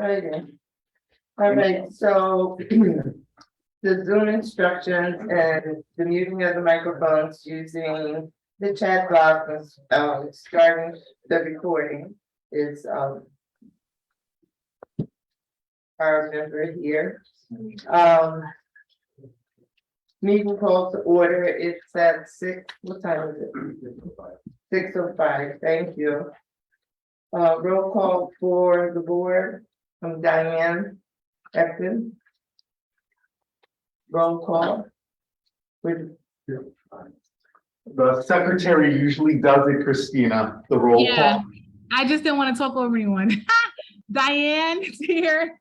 All right, so the Zoom instructions and the muting of the microphones using the chat box, starting the recording is, our member here. Meeting call to order, it's at what time is it? 6:05, thank you. Roll call for the board from Diane Epton. Roll call. With The secretary usually does it, Christina, the roll Yeah. call. I just didn't want to talk over anyone. Diane is here.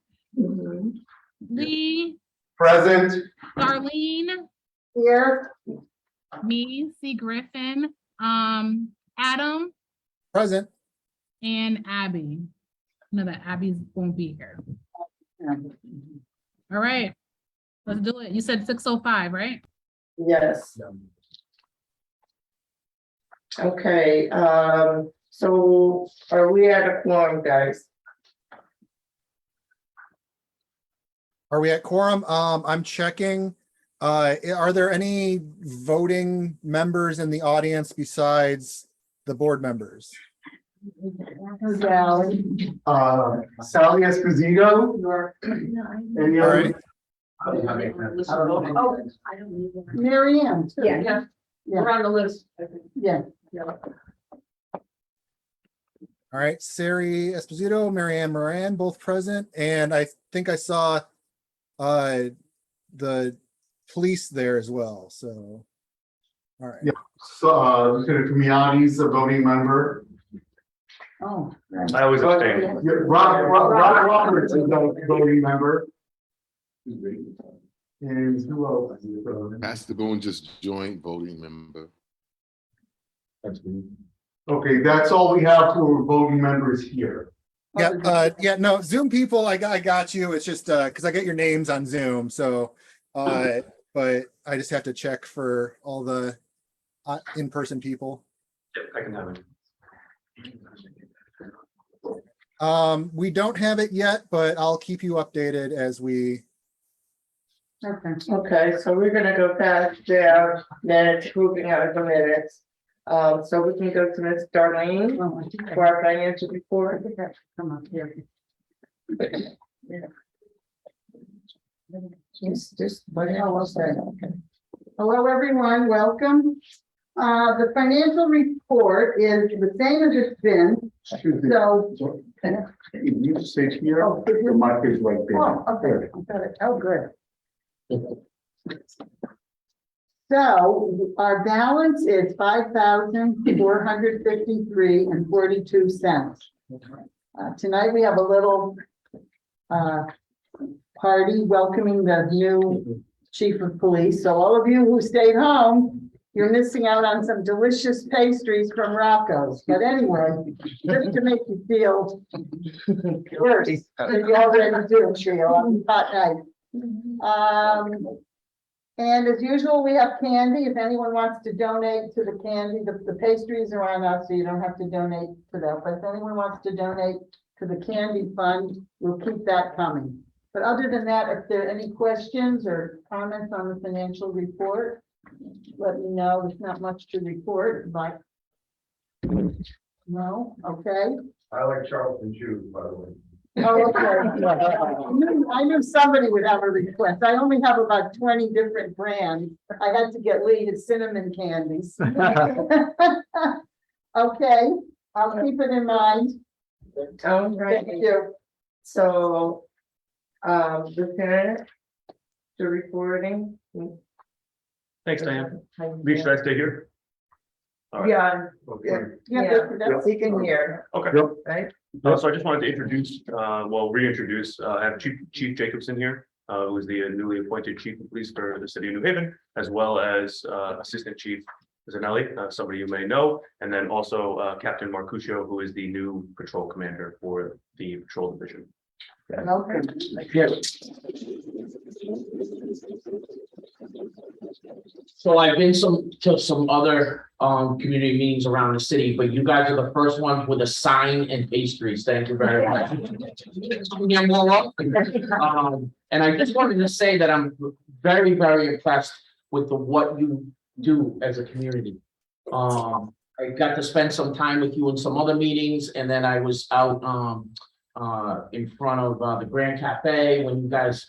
Lee, Present. Darlene, here, me, C. Griffin, Adam, Present. and Abby. No, that Abby won't be here. All right, let's do it. You said 6:05, right? yes. Okay, so are we at a quorum, guys? Are we at quorum? I'm checking. Are there any voting members in the audience besides the board members? Sally. Sally Esposito. Any All other? right. Mary Ann. Yeah. We're on the list. Yeah. All right, Sari Esposito, Marianne Moran, both present, and I think I saw the police there as well, so. All right. Yeah. So, Lieutenant Fumiati's a voting member. Oh. I always abstain. Yeah, Rob Roberts is a voting member. And who else? Pastor Boone just joined voting member. Okay, that's all we have for voting members here. Yeah, no, Zoom people, I got you. It's just because I get your names on Zoom, so but I just have to check for all the in-person people. Yep, I can have it. We don't have it yet, but I'll keep you updated as we. Okay, so we're gonna go past the minutes, approving of the minutes. So we can go to Ms. Darlene for our financial report. Come up here. Just what else? Okay. Hello, everyone. Welcome. The financial report is the same as it's been. Excuse me. So, You just say here, your mic is right there. oh, okay. Got it. Oh, good. So our balance is $5,453.42. Tonight we have a little party welcoming the new chief of police. So all of you who stayed home, you're missing out on some delicious pastries from Rocco's. But anyway, just to make you feel worse than you already do, Trio, on a hot night. And as usual, we have candy. If anyone wants to donate to the candy, the pastries are on us, so you don't have to donate to that. But if anyone wants to donate to the candy fund, we'll keep that coming. But other than that, if there are any questions or comments on the financial report, let me know. There's not much to report, but no, okay. I like Charleston shoes, by the way. Oh, okay. I knew somebody would have a request. I only have about 20 different brands. I had to get Lee his cinnamon candies. Okay, I'll keep it in mind. All right, Thank you. so, Lieutenant, the reporting. Thanks, Diane. Lee, should I stay here? All right. Yeah, Okay. yeah, he can hear, Okay. right? So I just wanted to introduce, reintroduce, I have Chief Jacobson here, who is the newly appointed chief of police for the city of New Haven, as well as Assistant Chief Zanelli, somebody you may know, and then also Captain Marcuccio, who is the new patrol commander for the patrol division. Welcome. So I've been to some other community meetings around the city, but you guys are the first ones with a sign and pastries. Thank you very much. Yeah, more often. And I just wanted to say that I'm very, very impressed with what you do as a community. I got to spend some time with you in some other meetings, and then I was out in front of the Grand Cafe when you guys,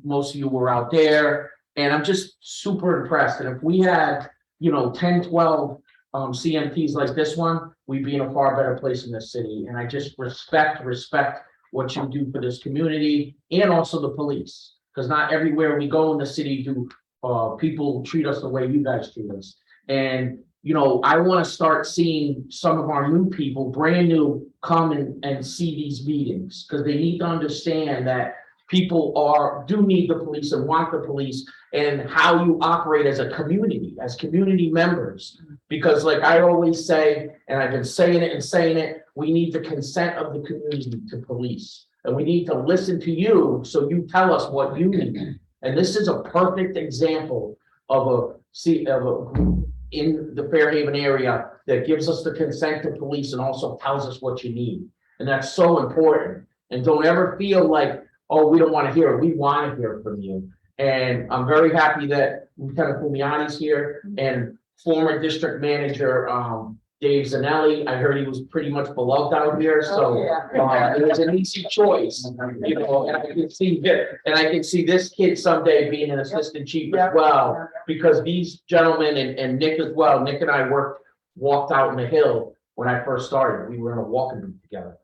most of you were out there. And I'm just super impressed. And if we had, 10, 12 CMTs like this one, we'd be in a far better place in this city. And I just respect what you do for this community and also the police. Because not everywhere we go in the city do people treat us the way you guys treat us. And, I want to start seeing some of our new people, brand new, come and see these meetings. Because they need to understand that people do need the police and want the police, and how you operate as a community, as community members. Because like I always say, and I've been saying it, we need the consent of the community to police. And we need to listen to you, so you tell us what you need. And this is a perfect example of a group in the Fairhaven area that gives us the consent to police and also tells us what you need. And that's so important. And don't ever feel like, oh, we don't want to hear it. We want to hear from you. And I'm very happy that Lieutenant Fumiani's here, and former district manager, Dave Zanelli. I heard he was pretty much beloved out here, so it was an easy choice, and I can see this kid someday being an assistant chief as well, because these gentlemen and Nick as well, Nick and I walked out in the hill when I first started. We were in a walking group together.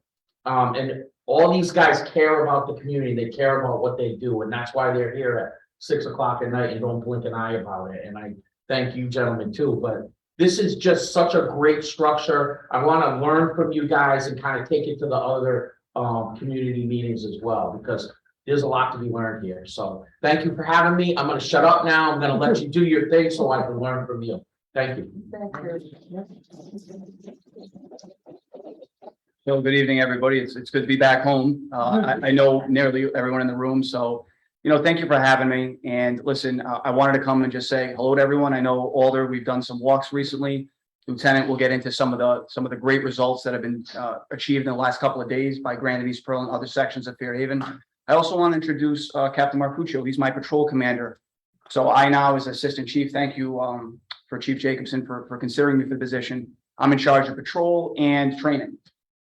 And all these guys care about the community. They care about what they do. And that's why they're here at 6 o'clock at night and don't blink an eye about it. And I thank you gentlemen too, but this is just such a great structure. I want to learn from you guys and kind of take it to the other community meetings as well, because there's a lot to be learned here. So thank you for having me. I'm going to shut up now. I'm going to let you do your thing so I can learn from you. Thank you. Thank you. So good evening, everybody. It's good to be back home. I know nearly everyone in the room, so thank you for having me. And listen, I wanted to come and just say hello to everyone. I know Alder, we've done some walks recently. Lieutenant will get into some of the great results that have been achieved in the last couple of days by Grand and East Pearl and other sections of Fairhaven. I also want to introduce Captain Marcuccio. He's my patrol commander. So I now, as assistant chief, thank you for Chief Jacobson for considering me for the position. I'm in charge of patrol and training.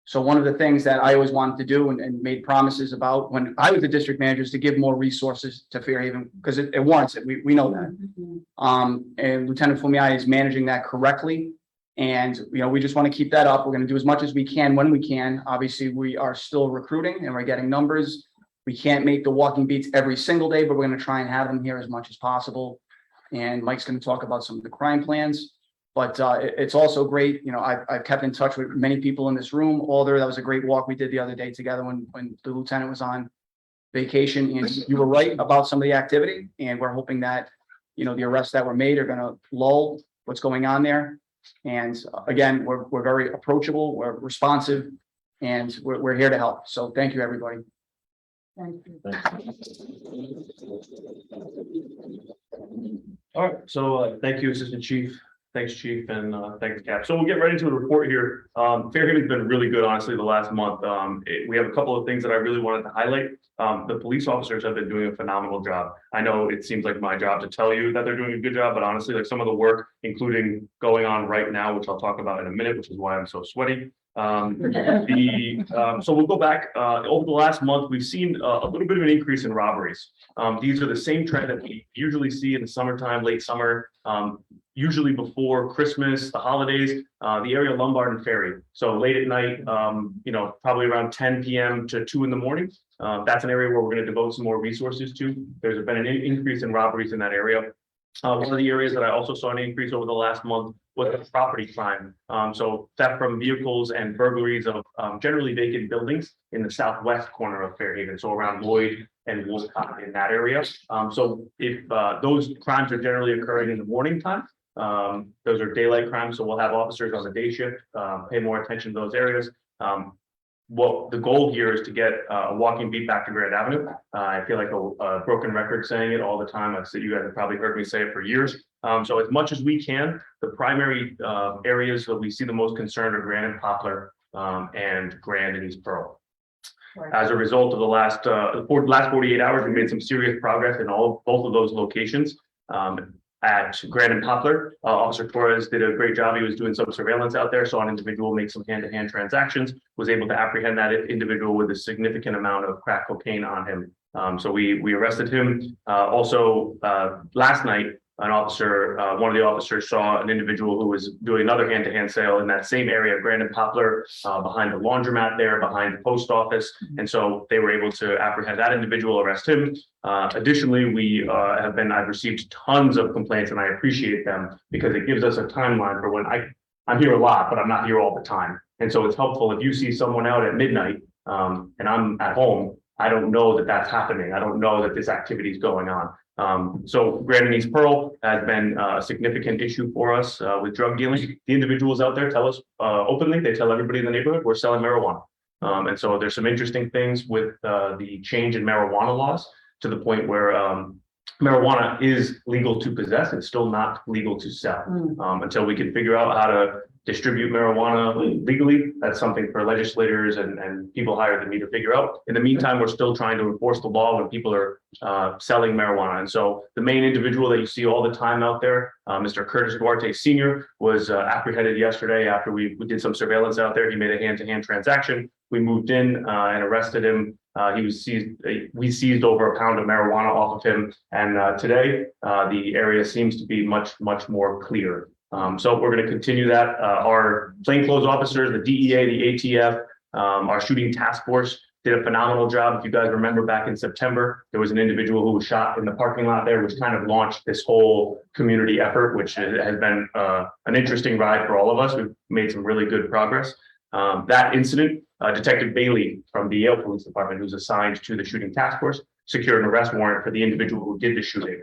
So one of the things that I always wanted to do and made promises about when I was the district manager is to give more resources to Fairhaven, because it warrants it. We know that. And Lieutenant Fumiani is managing that correctly. And, we just want to keep that up. We're going to do as much as we can when we can. Obviously, we are still recruiting and we're getting numbers. We can't make the walking beats every single day, but we're going to try and have them here as much as possible. And Mike's going to talk about some of the crime plans. But it's also great. I've kept in touch with many people in this room. Alder, that was a great walk we did the other day together when the lieutenant was on vacation. And you were right about some of the activity. And we're hoping that, the arrests that were made are going to lull what's going on there. And again, we're very approachable, we're responsive, and we're here to help. So thank you, everybody. Thank you. All right, so thank you, Assistant Chief. Thanks, Chief, and thanks, Cap. So we'll get right into the report here. Fairhaven's been really good, honestly, the last month. We have a couple of things that I really wanted to highlight. The police officers have been doing a phenomenal job. I know it seems like my job to tell you that they're doing a good job, but honestly, like some of the work, including going on right now, which I'll talk about in a minute, which is why I'm so sweaty. So we'll go back over the last month. We've seen a little bit of an increase in robberies. These are the same trend that we usually see in the summertime, late summer, usually before Christmas, the holidays, the area of Lombard and Ferry. So late at night, probably around 10 p.m. to 2 in the morning. That's an area where we're going to devote some more resources to. There's been an increase in robberies in that area. One of the areas that I also saw an increase over the last month was property crime. So theft from vehicles and burglaries of generally vacant buildings in the southwest corner of Fairhaven. So around Lloyd and Wolcott in that area. So if those crimes are generally occurring in the morning time, those are daylight crimes. So we'll have officers on the day shift, pay more attention to those areas. what the goal here is to get a walking beat back to Grand Avenue. I feel like a broken record saying it all the time. I've said, you guys have probably heard me say it for years. So as much as we can, the primary areas that we see the most concern are Grand and Poplar, and Grand and East Pearl. As a result of the last 48 hours, we made some serious progress in both of those locations. At Grand and Poplar, Officer Torres did a great job. He was doing some surveillance out there, saw an individual make some hand-to-hand transactions, was able to apprehend that individual with a significant amount of crack cocaine on him. So we arrested him. Also, last night, one of the officers saw an individual who was doing another hand-to-hand sale in that same area, Grand and Poplar, behind the laundromat there, behind the post office. And so they were able to apprehend that individual, arrest him. Additionally, I've received tons of complaints, and I appreciate them because it gives us a timeline for when I'm here a lot, but I'm not here all the time. And so it's helpful if you see someone out at midnight, and I'm at home, I don't know that that's happening. I don't know that this activity is going on. So Grand and East Pearl has been a significant issue for us with drug dealing. The individuals out there tell us openly, they tell everybody in the neighborhood, we're selling marijuana. And so there's some interesting things with the change in marijuana laws to the point where marijuana is legal to possess. It's still not legal to sell until we can figure out how to distribute marijuana legally. That's something for legislators and people higher than me to figure out. In the meantime, we're still trying to enforce the law when people are selling marijuana. And so the main individual that you see all the time out there, Mr. Curtis Duarte Sr., was apprehended yesterday after we did some surveillance out there. He made a hand-to-hand transaction. We moved in and arrested him. We seized over a pound of marijuana off of him. And today, the area seems to be much more clear. So we're going to continue that. Our plainclothes officers, the DEA, the ATF, our shooting task force did a phenomenal job. If you guys remember back in September, there was an individual who was shot in the parking lot there, which kind of launched this whole community effort, which has been an interesting ride for all of us. We've made some really good progress. That incident, Detective Bailey from the Yale Police Department, who's assigned to the shooting task force, secured an arrest warrant for the individual who did the shooting.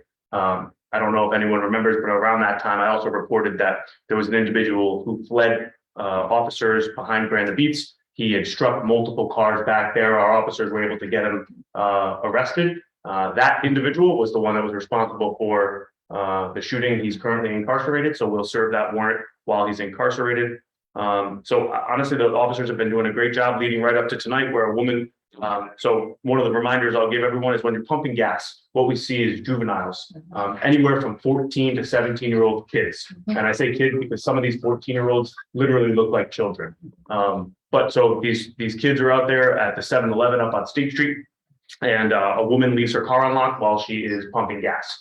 I don't know if anyone remembers, but around that time, I also reported that there was an individual who fled officers behind Grand Beats. He had struck multiple cars back there. Our officers were able to get him arrested. That individual was the one that was responsible for the shooting. He's currently incarcerated, so we'll serve that warrant while he's incarcerated. So honestly, the officers have been doing a great job leading right up to tonight, where a woman. So one of the reminders I'll give everyone is when you're pumping gas, what we see is juveniles, anywhere from 14 to 17-year-old kids. And I say kids because some of these 14-year-olds literally look like children. But so these kids are out there at the 7-Eleven up on State Street, and a woman leaves her car unlocked while she is pumping gas.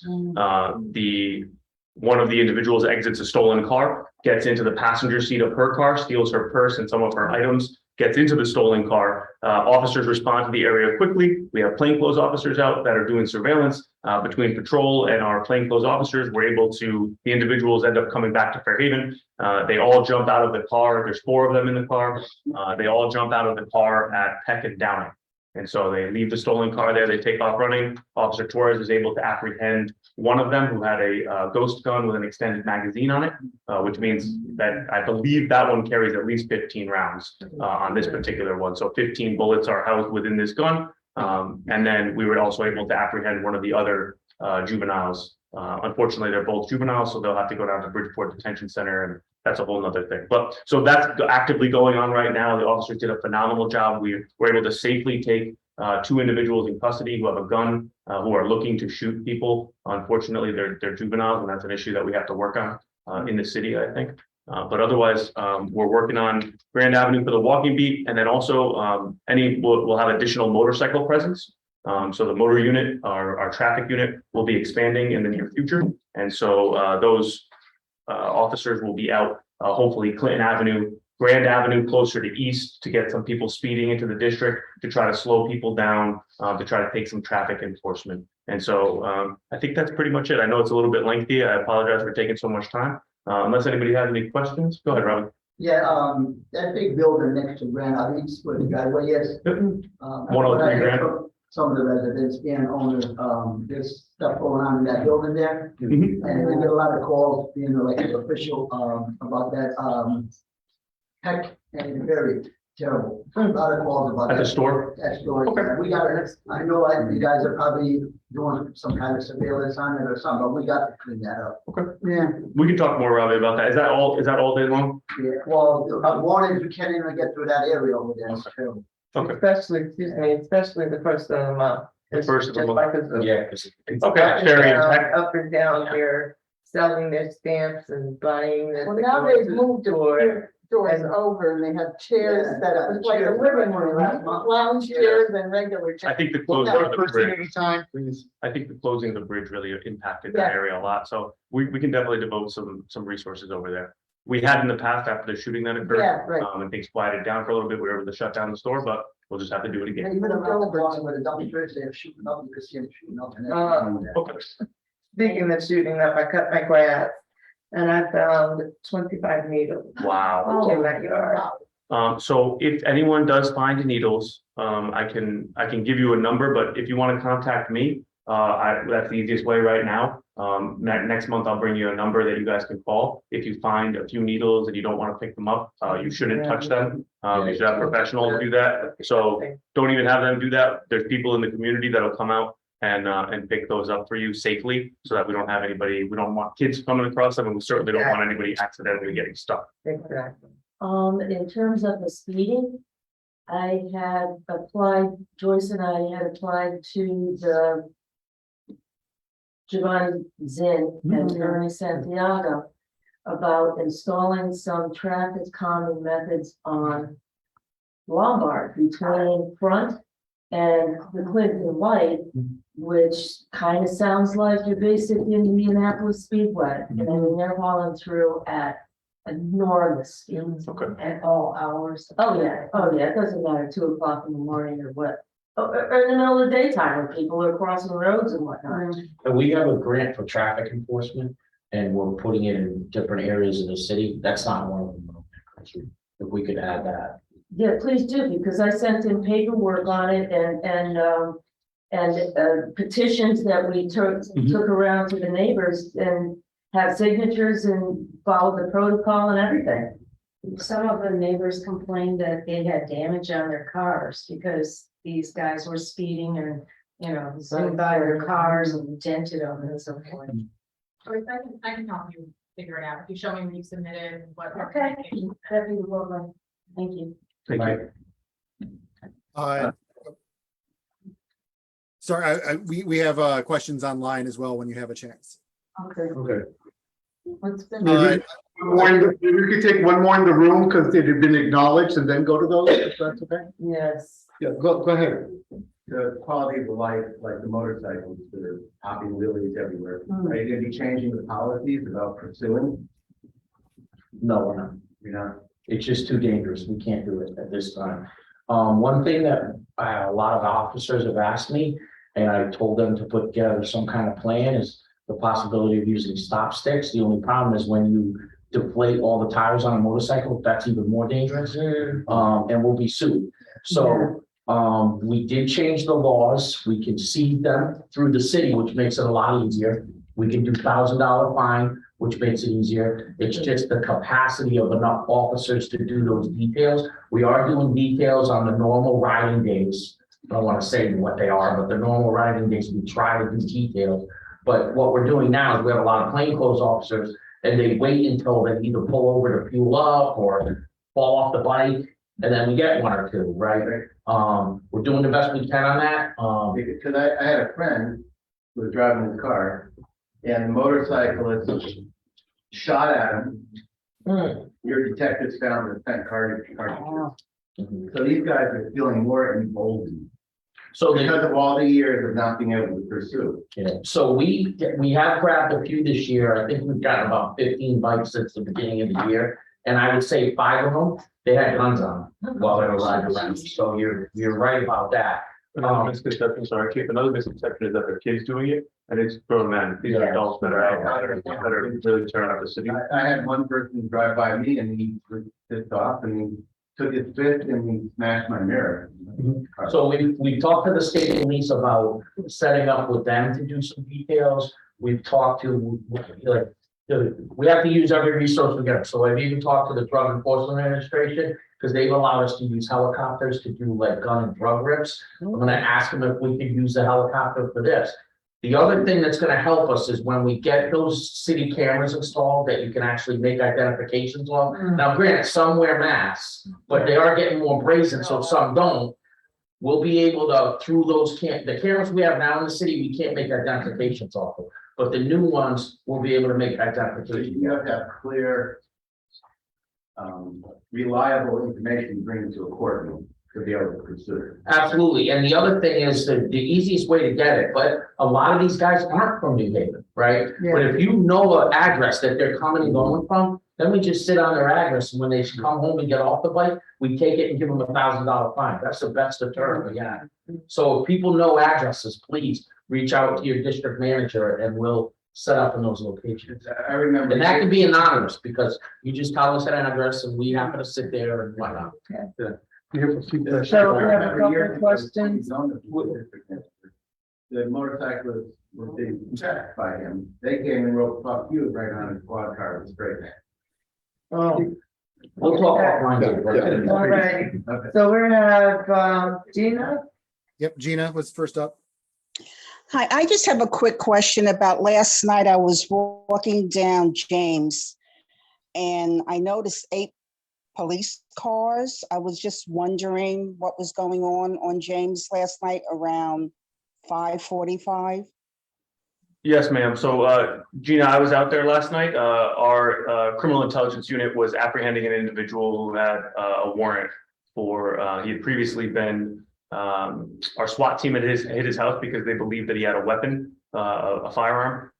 One of the individuals exits a stolen car, gets into the passenger seat of her car, steals her purse and some of her items, gets into the stolen car. Officers respond to the area quickly. We have plainclothes officers out that are doing surveillance. Between patrol and our plainclothes officers, we're able to, the individuals end up coming back to Fairhaven. They all jump out of the car. There's 4 of them in the car. They all jump out of the car at Peck and Downing. And so they leave the stolen car there, they take off running. Officer Torres is able to apprehend one of them who had a ghost gun with an extended magazine on it, which means that I believe that one carries at least 15 rounds on this particular one. So 15 bullets are housed within this gun. And then we were also able to apprehend one of the other juveniles. Unfortunately, they're both juveniles, so they'll have to go down to Bridgeport Detention Center, and that's a whole nother thing. But so that's actively going on right now. The officers did a phenomenal job. We were able to safely take 2 individuals in custody who have a gun, who are looking to shoot people. Unfortunately, they're juveniles, and that's an issue that we have to work on in the city, I think. But otherwise, we're working on Grand Avenue for the walking beat, and then also we'll have additional motorcycle presence. So the motor unit, our traffic unit, will be expanding in the near future. And so those officers will be out, hopefully Clinton Avenue, Grand Avenue closer to east to get some people speeding into the district, to try to slow people down, to try to take some traffic enforcement. And so I think that's pretty much it. I know it's a little bit lengthy. I apologize for taking so much time. Unless anybody has any questions, go ahead, Robin. Yeah, that big building next to Grand Avenue, where the driveway is. 103 Grand. Some of the residents and owners, there's stuff going on in that building there. Mhm. And we get a lot of calls, you know, like official, about that, Heck and Berry. terrible. A lot of calls about At the that. store? That story. Okay. We got it. I know you guys are probably doing some kind of surveillance on it or something, but we got to clean that up. Yeah. We can talk more, Robbie, about that. Is that all day long? Yeah, well, one is you can't even get through that area over there. It's terrible. Okay. Especially the first of the month. The first of the Just month. like a zoo. Yeah, 'cause it's- Okay, Up and Sherry, down, up and down here, selling their stamps and buying. this Well, and now going they've to the moved store. the doors over and they have chairs Yeah, that it was like a chairs. living room, right? Lounge chairs and regular I chairs. think the closing of the First thing bridge, at a time, please. I think the closing of the bridge really impacted that Yeah. area a lot. So we can definitely devote some resources over there. We had in the past after the shooting that occurred. Yeah, right. And things quieted down for a little bit. We were able to shut down the store, but we'll just have to do it again. Even around the block where the dumpsters, they're shooting up, you can see them shooting up and Uh, everything. Okay. Speaking of shooting up, I cut my grass and I found 25 needles Wow. in my yard. So if anyone does find needles, I can give you a number, but if you want to contact me, that's the easiest way right now. Next month, I'll bring you a number that you guys can call. If you find a few needles and you don't want to pick them up, you shouldn't touch them. You should have professionals do that. So don't even have them do that. There's people in the community that'll come out and pick those up for you safely so that we don't have anybody, we don't want kids coming across them, and we certainly don't want anybody accidentally getting stuck. Exactly. In terms of the speeding, I had applied, Joyce and I had applied to the Giovanni Zinn and Attorney Santiago about installing some traffic calming methods on Lombard between Front and the Clinton Light, which kind of sounds like your basic Indianapolis Speedway. And I mean, they're hauling through at enormous speeds Okay. at all hours. Oh, yeah, it doesn't matter, 2 o'clock in the morning or what. Or in the middle of the daytime when people are crossing roads and whatnot. And we have a grant for traffic enforcement and we're putting it in different areas of the city. That's not one of them. If we could add that. Yeah, please do, because I sent in paperwork on it and petitions that we took around to the neighbors and have signatures and follow the protocol and everything. Some of the neighbors complained that they had damage on their cars because these guys were speeding and, you know, zoomed by their cars and dented them and so forth. Or I can help you figure it out. If you show me what you submitted, what. Okay. That'd be lovely. Thank you. Thank you. Sorry, we have questions online as well when you have a chance. Okay. Okay. What's been? Maybe we could take one more in the room because they've been acknowledged and then go to those, if that's okay? Yes. Yeah, go ahead. The quality of the life, like the motorcycles that are popping wheelies everywhere. Are you gonna be changing the policies about pursuing? No, we're not. You're not? It's just too dangerous. We can't do it at this time. One thing that a lot of officers have asked me, and I told them to put together some kind of plan, is the possibility of using stop sticks. The only problem is when you deflate all the tires on a motorcycle, that's even more dangerous. And we'll be sued. So, we did change the laws. We can see them through the city, which makes it a lot easier. We can do $1,000 fine, which makes it easier. It's just the capacity of enough officers to do those details. We are doing details on the normal riding days. I don't want to say what they are, but the normal riding days, we try to do details. But what we're doing now is we have a lot of plainclothes officers and they wait until they either pull over to fuel up or fall off the bike. And then we get one or two, right? We're doing the best we can on that. Because I had a friend who was driving his car and the motorcyclist shot at him. Your detectives found the spent cartridge. So these guys are feeling more emboldened. So Because of all the years of not being able to pursue. yeah, so we have grabbed a few this year. I think we've got about 15 bikes since the beginning of the year. And I would say 5 of them, they had guns on them while they were riding around. So you're right about that. Another misconception, sorry, Chief, another misconception is that they're kids doing it, and it's grown men. These are adults that are out that are really tearing up the city. I had one person drive by me and he was pissed off and he took his fist and he smashed my mirror. So we talked to the state police about setting up with them to do some details. We've talked to, like, we have to use every resource we get. So I've even talked to the Drug Enforcement Administration because they've allowed us to use helicopters to do like gun and drug rips. I'm gonna ask them if we could use the helicopter for this. The other thing that's gonna help us is when we get those city cameras installed that you can actually make identifications on. Now granted, some wear masks, but they are getting more brazen, so some don't. We'll be able to, through those the cameras we have now in the city, we can't make identifications off of. But the new ones, we'll be able to make So identifications. you have to have clear, reliable information to bring to a courtroom to be able to consider. Absolutely, and the other thing is that the easiest way to get it, but a lot of these guys aren't from New Haven, right? But if you know an address that they're coming and going from, then we just sit on their address, and when they come home and get off the bike, we take it and give them $1,000 fine. That's the best deterrent we got. So if people know addresses, please reach out to your district manager and we'll set up in those locations. I remember. And that can be anonymous, because you just tell us an address and we happen to sit there and whatnot. So we have a couple of questions. The motorcyclists were being checked by him. They came and wrote "fuck you" right on his squad car with spray paint. Oh, We'll talk offline. all right. So we have, Gina? Yep, Gina was first up. Hi, I just have a quick question about last night. I was walking down James and I noticed 8 police cars. I was just wondering what was going on James last night around 5:45. Yes, ma'am. So, Gina, I was out there last night. Our criminal intelligence unit was apprehending an individual who had a warrant for, he had previously been, our SWAT team hit his house because they believed that he had a weapon, a firearm.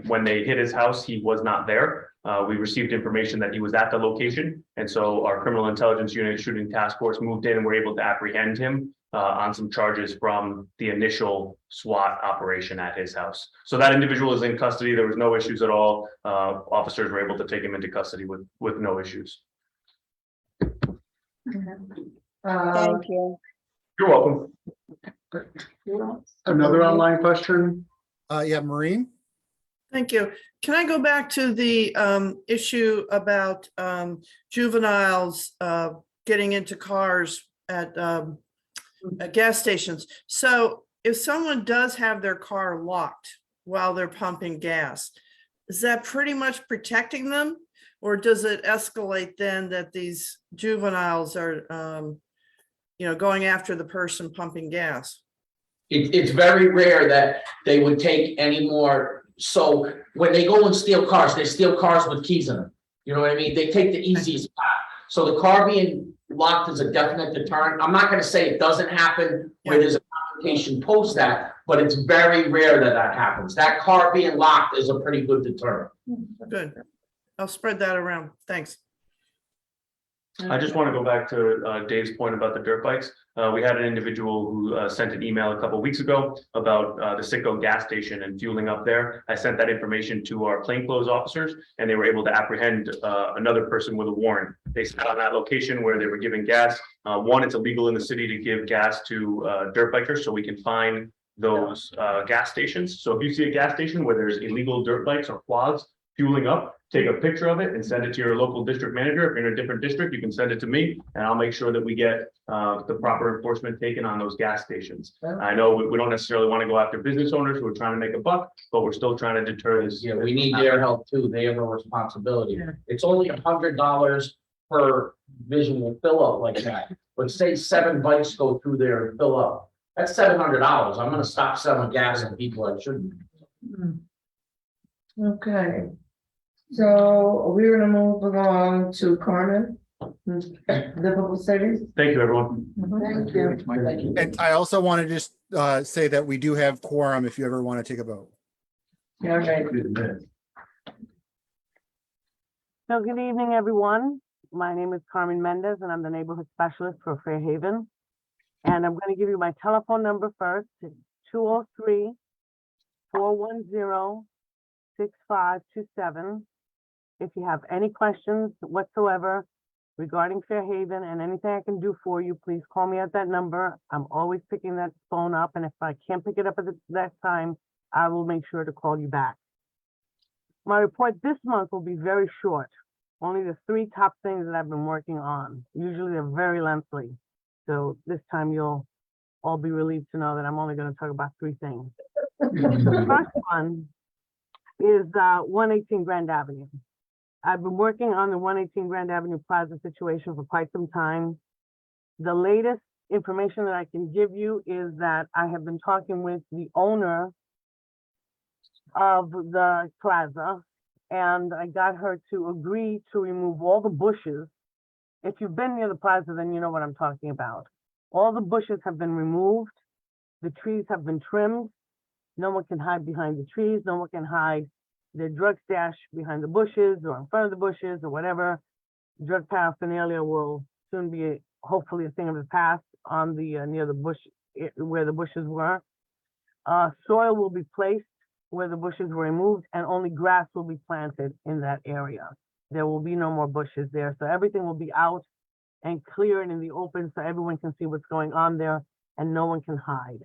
When they hit his house, he was not there. We received information that he was at the location. And so our criminal intelligence unit shooting task force moved in and were able to apprehend him on some charges from the initial SWAT operation at his house. So that individual is in custody. There was no issues at all. Officers were able to take him into custody with no issues. Thank you. You're welcome. Another online question? Yeah, Maureen? Thank you. Can I go back to the issue about juveniles getting into cars at gas stations? So if someone does have their car locked while they're pumping gas, is that pretty much protecting them? Or does it escalate then that these juveniles are, going after the person pumping gas? It's very rare that they would take any more. So when they go and steal cars, they steal cars with keys in them. You know what I mean? They take the easiest path. So the car being locked is a definite deterrent. I'm not gonna say it doesn't happen where there's a complication post that, but it's very rare that that happens. That car being locked is a pretty good deterrent. Good. I'll spread that around. Thanks. I just want to go back to Dave's point about the dirt bikes. We had an individual who sent an email a couple of weeks ago about the Citgo gas station and fueling up there. I sent that information to our plainclothes officers and they were able to apprehend another person with a warrant. They sat on that location where they were giving gas. One, it's illegal in the city to give gas to dirt bikers, so we can find those gas stations. So if you see a gas station where there's illegal dirt bikes or quads fueling up, take a picture of it and send it to your local district manager. If you're in a different district, you can send it to me and I'll make sure that we get the proper enforcement taken on those gas stations. I know we don't necessarily want to go after business owners who are trying to make a buck, but we're still trying to deter this. Yeah, we need their help too. They have a responsibility. It's only $100 per visual fill up like that. But say 7 bikes go through there and fill up. That's $700. I'm gonna stop selling gas on people I shouldn't. Okay. So we're gonna move along to Carmen, Livable Cities. Thank you, everyone. Thank you. And I also want to just say that we do have quorum if you ever want to take a vote. All right. So good evening, everyone. My name is Carmen Mendez and I'm the neighborhood specialist for Fairhaven. And I'm going to give you my telephone number first, 203-410-6527. If you have any questions whatsoever regarding Fairhaven and anything I can do for you, please call me at that number. I'm always picking that phone up, and if I can't pick it up at that time, I will make sure to call you back. My report this month will be very short. only the 3 top things that I've been working on. Usually they're very lengthy. So this time you'll all be relieved to know that I'm only gonna talk about 3 things. The first one is 118 Grand Avenue. I've been working on the 118 Grand Avenue Plaza situation for quite some time. The latest information that I can give you is that I have been talking with the owner of the plaza, and I got her to agree to remove all the bushes. If you've been near the plaza, then you know what I'm talking about. All the bushes have been removed. The trees have been trimmed. No one can hide behind the trees. No one can hide their drug stash behind the bushes or in front of the bushes or whatever. Drug paraphernalia will soon be hopefully a thing of the past on the near the bush where the bushes were. Soil will be placed where the bushes were removed, and only grass will be planted in that area. There will be no more bushes there, so everything will be out and clear and in the open so everyone can see what's going on there and no one can hide.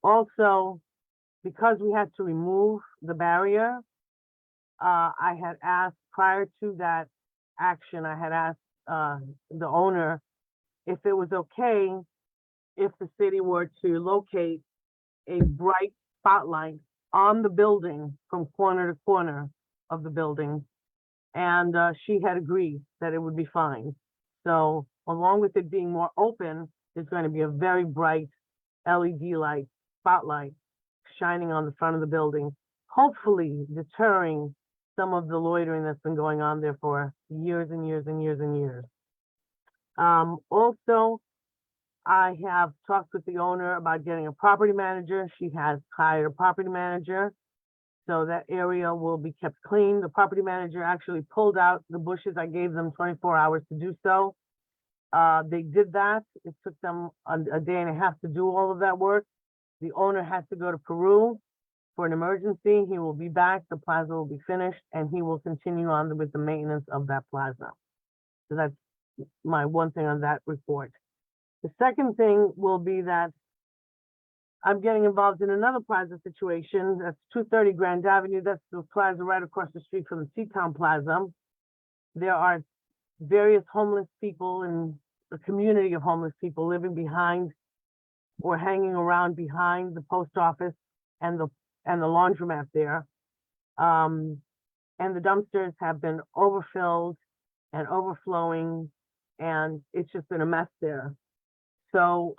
Also, because we had to remove the barrier, I had asked prior to that action, I had asked the owner if it was okay if the city were to locate a bright spotlight on the building from corner to corner of the building. And she had agreed that it would be fine. So along with it being more open, there's going to be a very bright LED light spotlight shining on the front of the building, hopefully deterring some of the loitering that's been going on there for years and years and years and years. Also, I have talked with the owner about getting a property manager. She has hired a property manager, so that area will be kept clean. The property manager actually pulled out the bushes. I gave them 24 hours to do so. They did that. It took them a day and a half to do all of that work. The owner has to go to Peru for an emergency. He will be back. The plaza will be finished, and he will continue on with the maintenance of that plaza. So that's my one thing on that report. The second thing will be that I'm getting involved in another plaza situation. That's 230 Grand Avenue. That's the plaza right across the street from the Seatown Plaza. There are various homeless people and a community of homeless people living behind or hanging around behind the post office and the laundromat there. And the dumpsters have been overfilled and overflowing, and it's just been a mess there. So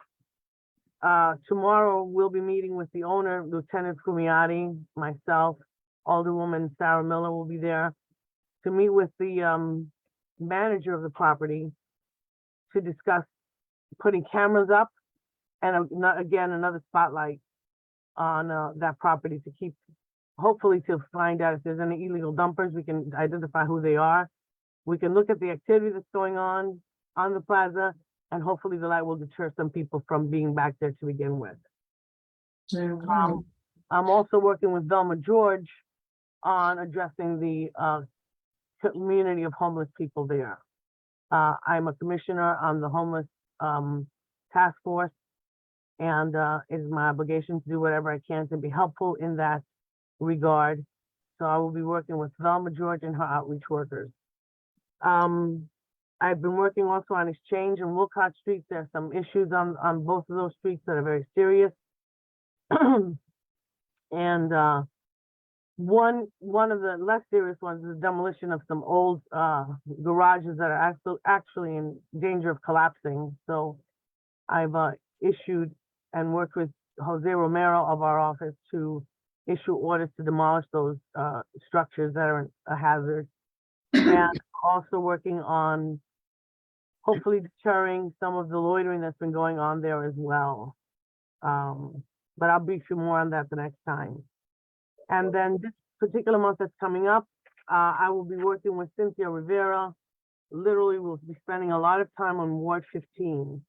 tomorrow we'll be meeting with the owner, Lieutenant Fumiati, myself, Alderwoman Sarah Miller will be there to meet with the manager of the property to discuss putting cameras up and again, another spotlight on that property to keep, hopefully to find out if there's any illegal dumpers. We can identify who they are. We can look at the activity that's going on the plaza, and hopefully the light will deter some people from being back there to begin with. I'm also working with Velma George on addressing the community of homeless people there. I'm a commissioner on the homeless task force, and it is my obligation to do whatever I can to be helpful in that regard. So I will be working with Velma George and her outreach workers. I've been working also on Exchange and Wilcott Street. There are some issues on both of those streets that are very serious. And one of the less serious ones is the demolition of some old garages that are actually in danger of collapsing. So I've issued and worked with Jose Romero of our office to issue orders to demolish those structures that are a hazard. And also working on hopefully deterring some of the loitering that's been going on there as well. But I'll brief you more on that the next time. And then this particular month that's coming up, I will be working with Cynthia Rivera. Literally, we'll be spending a lot of time on Ward 15.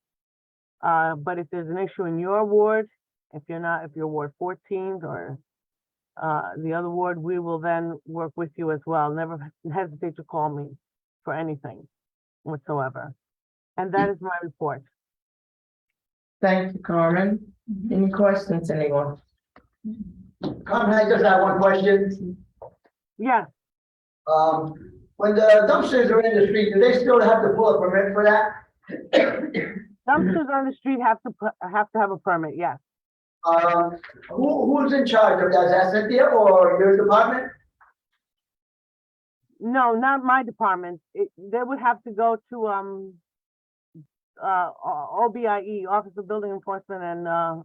But if there's an issue in your ward, if you're Ward 14 or the other ward, we will then work with you as well. Never hesitate to call me for anything whatsoever. And that is my report. Thank you, Carmen. Any questions, anyone? Carmen, I just have one question. Yes. When the dumpsters are in the street, do they still have to pull a permit for that? Dumpsters on the street have to have a permit, yes. Who's in charge of that? Is that Cynthia or your department? No, not my department. They would have to go to, OBIE, Office of Building Enforcement and,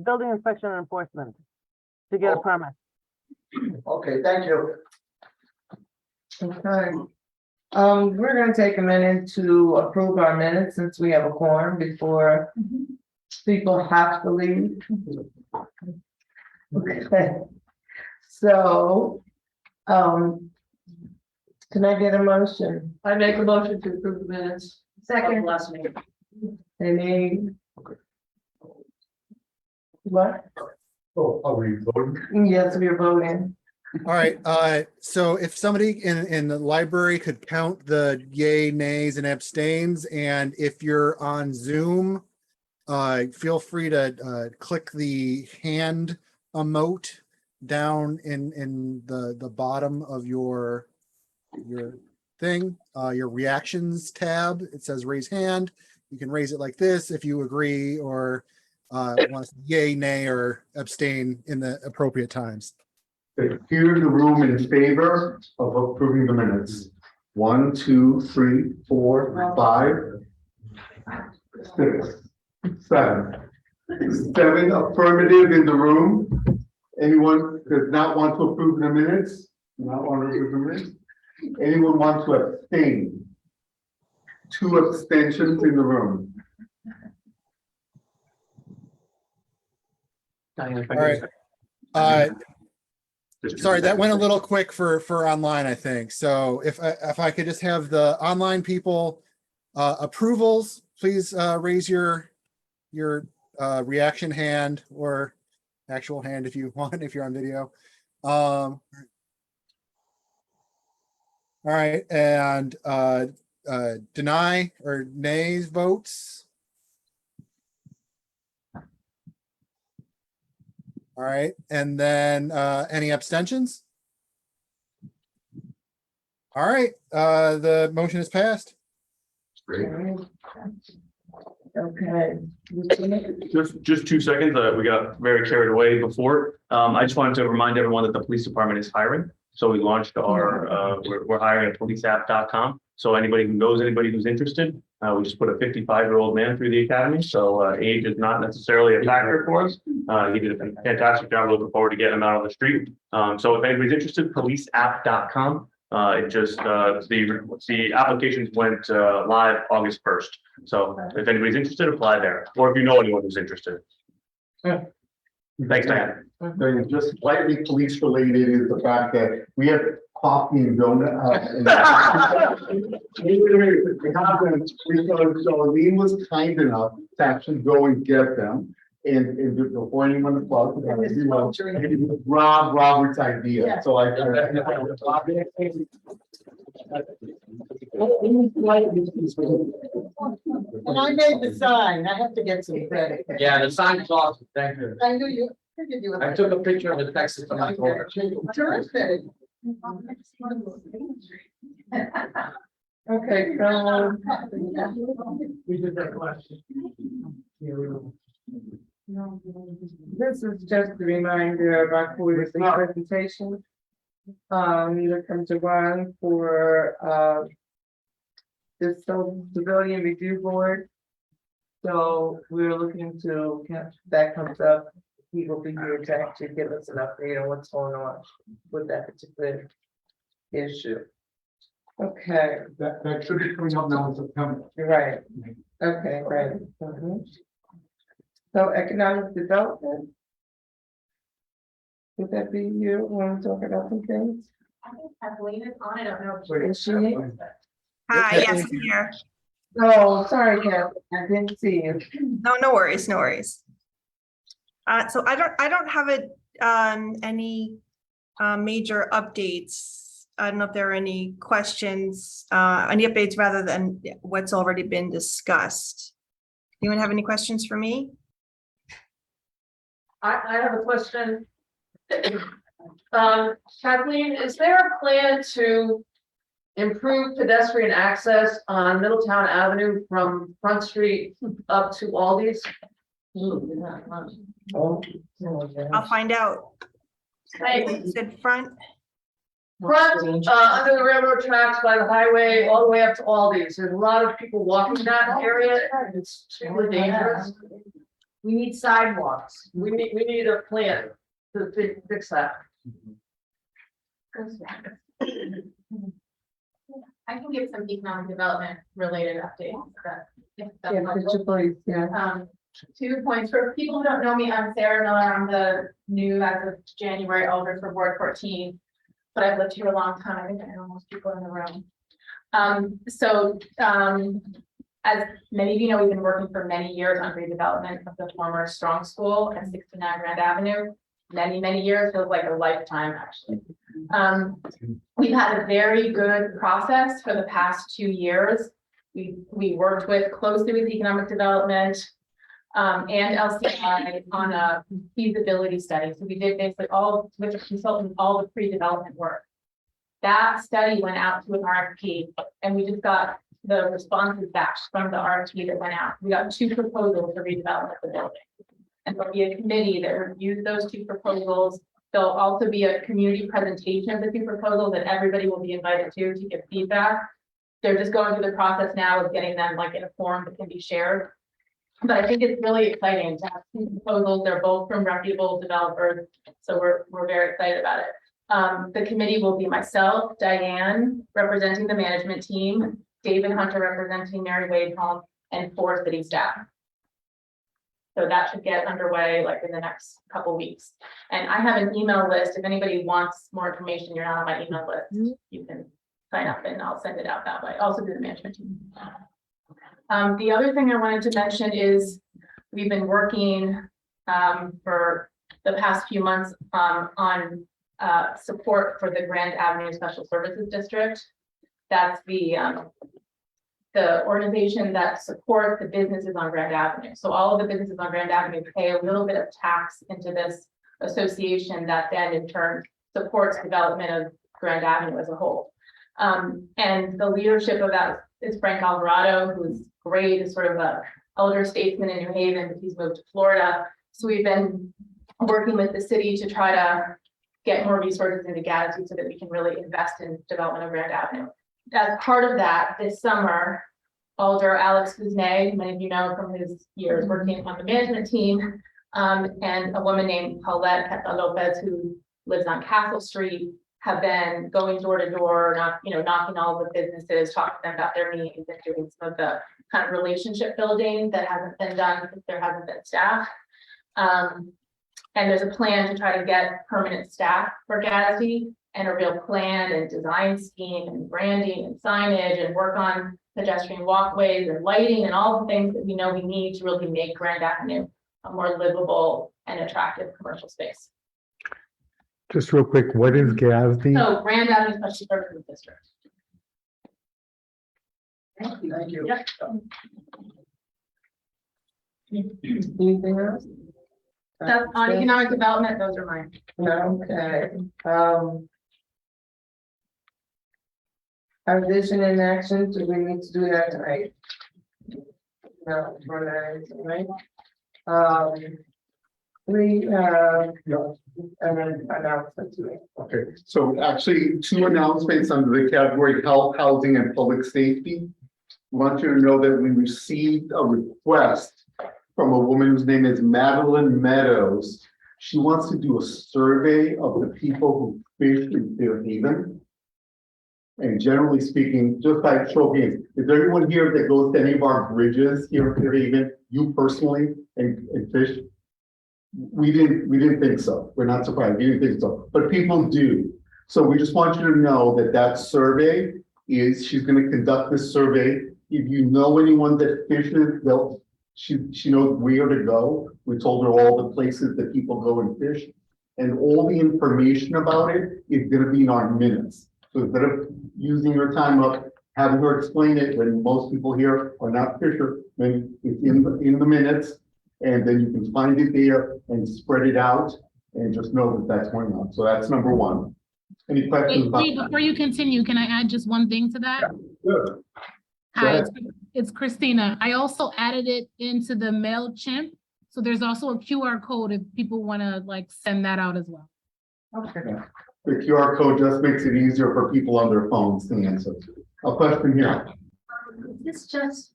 Building Inspection and Enforcement to get a permit. Okay, thank you. Okay. We're gonna take a minute to approve our minutes since we have a quorum before people have to leave. Okay. So, can I get a motion? I make a motion to approve the minutes. Second. Last meeting. Any? What? Oh, are we voting? Yes, we are voting. All right, so if somebody in the library could count the yay, nays, and abstains, and if you're on Zoom, feel free to click the hand emote down in the bottom of your thing, your reactions tab. It says raise hand. You can raise it like this if you agree or want to say yay, nay, or abstain in the appropriate times. Here in the room in favor of approving the minutes. 1, 2, 3, 4, 5, 6, 7. 7 affirmative in the room. Anyone does not want to approve the minutes? Not want to approve the minutes? Anyone want to abstain? 2 abstentions in the room. All right. Sorry, that went a little quick for online, I think. So if I could just have the online people approvals, please raise your reaction hand or actual hand if you want, if you're on video. All right, and deny or nays votes. All right, and then any abstentions? All right, the motion is passed. Great. Okay. Just 2 seconds, we got very carried away before. I just wanted to remind everyone that the police department is hiring. So we launched our, we're hiring at policeapp.com. So anybody who knows anybody who's interested, we just put a 55-year-old man through the academy. So age is not necessarily a factor for us. He did a fantastic job. Looking forward to getting him out on the street. So if anybody's interested, policeapp.com. It just, the applications went live August 1st. So if anybody's interested, apply there. Or if you know anyone who's interested. Yeah. Thanks, Diane. Just slightly police related is the fact that we have coffee and donut. So Aline was kind enough to actually go and get them. And before anyone applauds, it was Robert's idea. Yeah. So And I made the sign. I have to get some credit. Yeah, the sign is awesome. Thank you. I knew you. Figured you would. I took a picture of the Texas on my phone. Terrific. Okay, so We did that question. this is just a reminder of our quarterly presentation. Here comes the one for the Civilian Review Board. So we're looking to, that comes up, he will be here to actually give us an update on what's going on with that particular issue. Okay, that should be coming up now in September. right, okay, right. Mhm. So economic development. Would that be you, want to talk about some things? I think Kathleen is on, I don't know. if Is she? Hi, yes, I'm here. Oh, sorry, Kathy, I didn't see you. No worries, no worries. So I don't have any major updates. I don't know if there are any questions, any updates rather than what's already been discussed. Anyone have any questions for me? I have a question. Kathleen, is there a plan to improve pedestrian access on Middletown Avenue from Front Street up to Aldi's? I'll find out. Said front, Front, under the railroad tracks by the highway, all the way up to Aldi's. There's a lot of people walking that area. And it's extremely dangerous. We need sidewalks. We need a plan to fix that. I can give some economic development related updates. Yeah, could you please, yeah. 2 points for people who don't know me. I'm Sarah Miller. I'm the new as of January alder for Ward 14. But I've lived here a long time. I think I know most people in the room. As many of you know, we've been working for many years on redevelopment of the former Strong School at 69 Grand Avenue. Many years, feels like a lifetime, actually. We've had a very good process for the past 2 years. We worked closely with economic development and LCI on a feasibility study. So we did basically with a consultant, all the pre-development work. That study went out to an RFP, and we just got the responses back from the RFP that went out. We got 2 proposals for redevelopment of the building. And there'll be a committee that reviews those 2 proposals. There'll also be a community presentation of the 2 proposals that everybody will be invited to give feedback. They're just going through the process now of getting them like in a form that can be shared. But I think it's really exciting to have 2 proposals. They're both from reputable developers. So we're very excited about it. The committee will be myself, Diane, representing the management team, David Hunter representing Mary Wade Home, and 4 city staff. So that should get underway like in the next couple weeks. And I have an email list. If anybody wants more information, you're not on my email list, you can sign up and I'll send it out that way. Also to the management team. The other thing I wanted to mention is we've been working for the past few months on support for the Grand Avenue Special Services District. That's the organization that supports the businesses on Grand Avenue. So all of the businesses on Grand Avenue pay a little bit of tax into this association that then in turn supports development of Grand Avenue as a whole. And the leadership of that is Frank Alvarado, who's great, is sort of a elder statesman in New Haven, but he's moved to Florida. So we've been working with the city to try to get more resources into Gadsden so that we can really invest in development of Grand Avenue. As part of that, this summer, Alder Alex Kuznay, many of you know from his years working on the management team, and a woman named Paulette Peta Lopez, who lives on Castle Street, have been going door to door, knocking all the businesses, talking to them about their needs and doing some of the kind of relationship building that hasn't been done because there hasn't been staff. And there's a plan to try to get permanent staff for Gadsden and a real plan and design scheme and branding and signage and work on pedestrian walkways and lighting and all the things that we know we need to really make Grand Avenue a more livable and attractive commercial space. Just real quick, what is Gadsden? So Grand Avenue Special Services District. Thank you. Yep. Anything else? That's on economic development, those are mine. Okay, our vision in action, do we need to do that tonight? No, for that, right? We have, and then announcement to it. Okay, so actually 2 announcements under the category health, housing, and public safety. I want you to know that we received a request from a woman whose name is Madeline Meadows. She wants to do a survey of the people who fish in Fairhaven. And generally speaking, just by show of hands, is there anyone here that goes to any of our bridges here in Fairhaven, you personally, and fish? We didn't think so. We're not surprised. We didn't think so, but people do. So we just want you to know that that survey she's going to conduct this survey. If you know anyone that fishes, she knows where to go. We told her all the places that people go and fish, and all the information about it is going to be in our minutes. So instead of using your time up, having her explain it when most people here are not fishermen, it's in the minutes, and then you can find it there and spread it out. and just know that that's going on. So that's number one. Any questions? about Wait, before you continue, can I add just one thing to that? Sure. Hi, ahead. it's Christina. I also added it into the MailChimp. So there's also a QR code if people want to like send that out as well. Okay. The QR code just makes it easier for people on their phones to answer. A question here. Is this just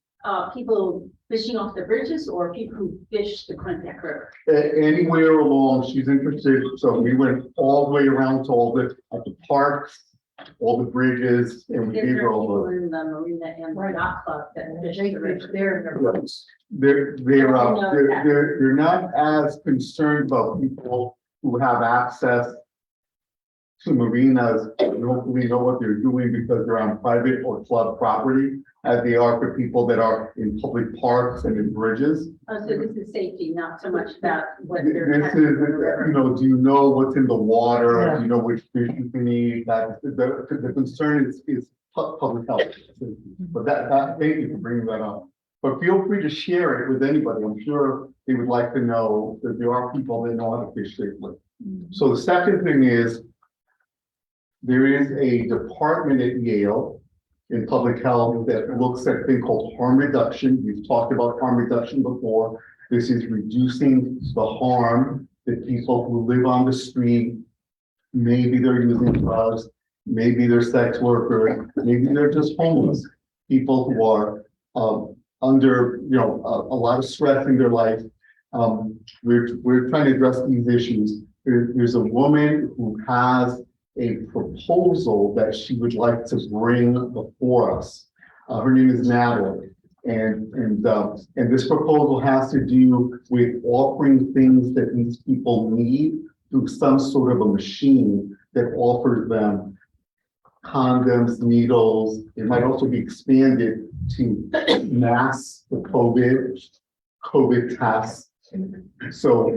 people fishing off the bridges or people who fish the Quintet River? Anywhere along, she's interested, so we went all the way around to all the, at the parks, all the bridges, and we Is gave there her all people the. in the marina and the yacht club that fish the river? They're in their boats. They're not as concerned about people who have access to marinas, and hopefully know what they're doing because they're on private or club property, as they are for people that are in public parks and in bridges. So this is safety, not so much about what This they're. is, catching in the river. you know, do you know what's in the water? Yeah. Do you know which fish you can eat? That, the concern is public health. But thank you for bringing that up. But feel free to share it with anybody. I'm sure they would like to know that there are people that know how to fish safely. So the second thing is, there is a department at Yale in public health that looks at a thing called harm reduction. We've talked about harm reduction before. This is reducing the harm that people who live on the street, maybe they're using drugs, maybe they're sex workers, maybe they're just homeless. People who are under, you know, a lot of stress in their life. We're trying to address these issues. There's a woman who has a proposal that she would like to bring before us. Her name is Natalie. And this proposal has to do with offering things that these people need through some sort of a machine that offers them condoms, needles. It might also be expanded to mass the COVID tests. So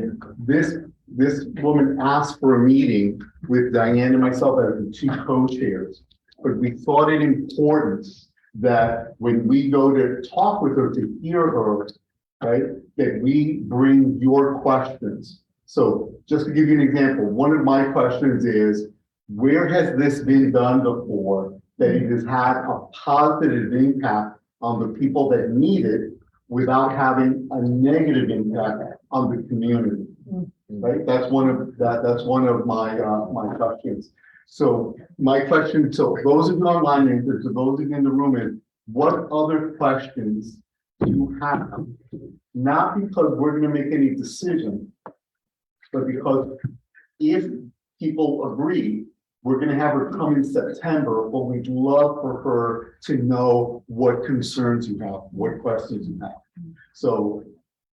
this woman asked for a meeting with Diane and myself as the two co-chairs, but we thought it important that when we go to talk with her, to hear her, right, that we bring your questions. So just to give you an example, one of my questions is, where has this been done before that it has had a positive impact on the people that need it without having a negative impact on the community? Right, that's one of my my questions. So my question to those of you online and to those of you in the room is, what other questions do you have? Not because we're going to make any decision, but because if people agree, we're going to have her come in September, but we'd love for her to know what concerns you have, what questions you have. So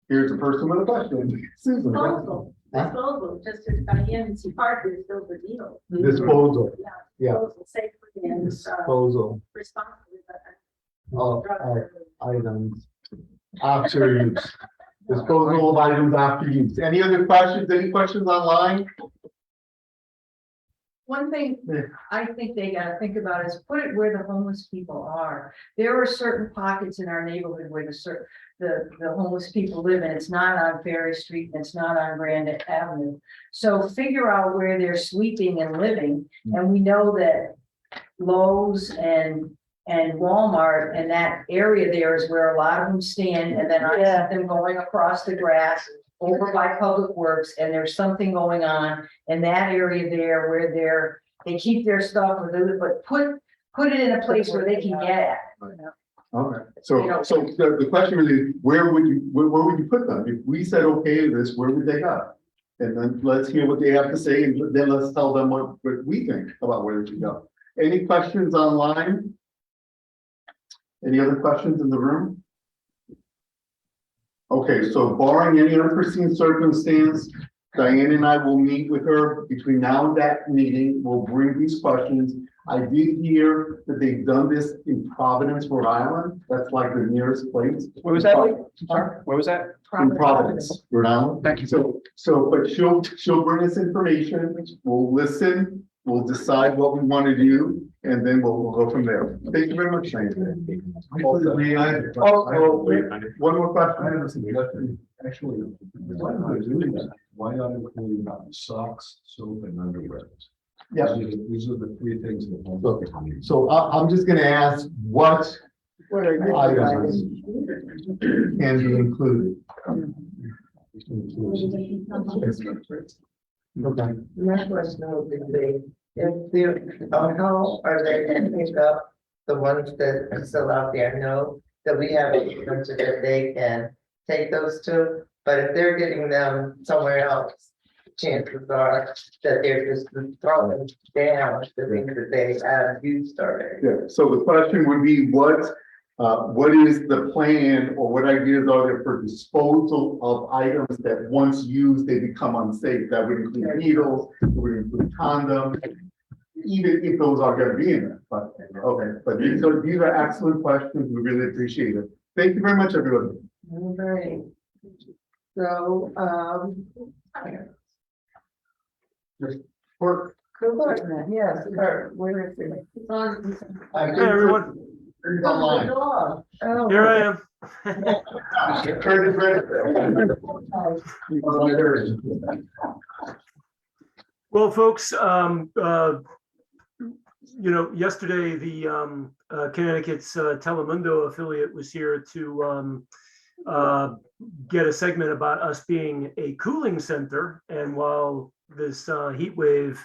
here's a person with a question. Susan. Disposal, just as Diane Park is still the deal. Disposal. Yeah. Disposal safely and Disposal responsibly. of items after use. Disposal of items after use. Any other questions? Any questions online? One thing I think they gotta think about is put it where the homeless people are. There are certain pockets in our neighborhood where the homeless people live, and it's not on Ferry Street, and it's not on Grand Avenue. So figure out where they're sleeping and living, and we know that Lowe's and Walmart and that area there is where a lot of them stand, and then I see them going across the grass over by Public Works, and there's something going on in that area there where they keep their stuff, but put it in a place where they can get at. Okay, so the question is, where would you put them? If we said, okay, to this, where would they go? And then let's hear what they have to say, and then let's tell them what we think about where they should go. Any questions online? Any other questions in the room? Okay, so barring any unforeseen circumstance, Diane and I will meet with her between now and that meeting. We'll bring these questions. I did hear that they've done this in Providence, Rhode Island. That's like the nearest place. Where was that? Where was that? In Providence, Rhode Island. Thank you. But she'll bring us information. We'll listen. We'll decide what we want to do, and then we'll go from there. Thank you very much, Diane. Wait, one more question. Actually, why not doing that? Why not include socks, soap, and underwear? Yeah. These are the three things that. So I'm just gonna ask what What are you items providing? can be included? Okay. My question would be, if the, how are they gonna pick up the ones that are still out there? I know that we have a bunch that they can take those to, but if they're getting them somewhere else, chances are that they're just throwing down the things that they have used already. Yeah, so the question would be, what is the plan or what ideas are there for disposal of items that once used, they become unsafe? That would include needles, it would include condoms, even if those are gonna be in there, but, okay, but these are excellent questions, we really appreciate it. Thank you very much, everyone. All right. So, For, yes, Kurt, where is it? Hey, everyone. online. Oh, Here I am. Kurt is ready. Well, folks, yesterday, the Connecticut's Telemundo affiliate was here to get a segment about us being a cooling center. And while this heat wave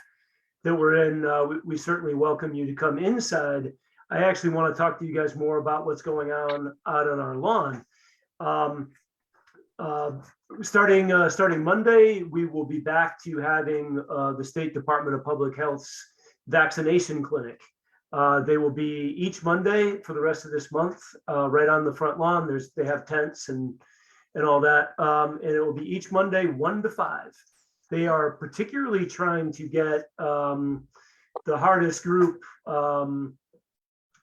that we're in, we certainly welcome you to come inside. I actually want to talk to you guys more about what's going on out on our lawn. Starting Monday, we will be back to having the State Department of Public Health's vaccination clinic. They will be each Monday for the rest of this month, right on the front lawn. They have tents and all that, and it will be each Monday 1 to 5. They are particularly trying to get the hardest group